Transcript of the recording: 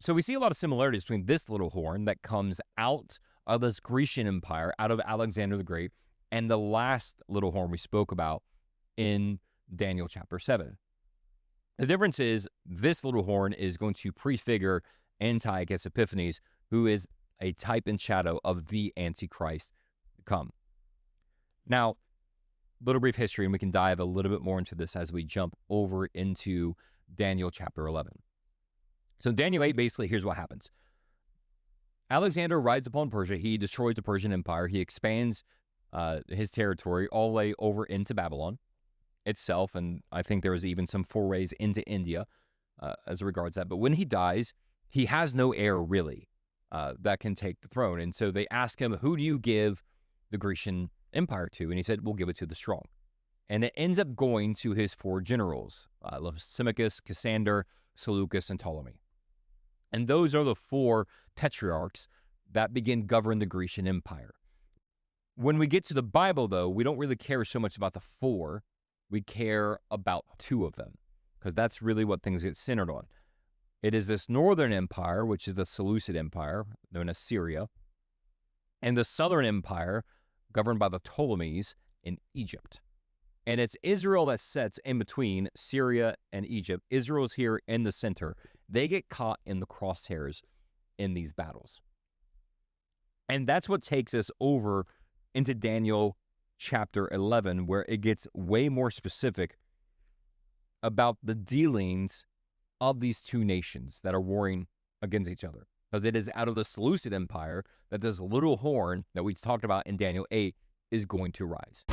So we see a lot of similarities between this little horn that comes out of this Grecian Empire, out of Alexander the Great, and the last little horn we spoke about in Daniel chapter 7. The difference is this little horn is going to prefigure Antiochus Epiphanes, who is a type and shadow of the Antichrist to come. Now, little brief history, and we can dive a little bit more into this as we jump over into Daniel chapter 11. So Daniel 8, basically, here's what happens. Alexander rides upon Persia. He destroys the Persian Empire. He expands his territory all the way over into Babylon itself, and I think there was even some forays into India as regards that. But when he dies, he has no heir, really, that can take the throne. And so they ask him, who do you give the Grecian Empire to? And he said, we'll give it to the strong. And it ends up going to his 4 generals, Lysimachus, Cassander, Seleucus, and Ptolemy. And those are the 4 tetrarchs that begin govern the Grecian Empire. When we get to the Bible, though, we don't really care so much about the 4. We care about 2 of them, because that's really what things get centered on. It is this northern empire, which is the Seleucid Empire, known as Syria, and the southern empire, governed by the Ptolemies in Egypt. And it's Israel that sits in between Syria and Egypt. Israel's here in the center. They get caught in the crosshairs in these battles. And that's what takes us over into Daniel chapter 11, where it gets way more specific about the dealings of these 2 nations that are warring against each other. Because it is out of the Seleucid Empire that this little horn that we talked about in Daniel 8 is going to rise.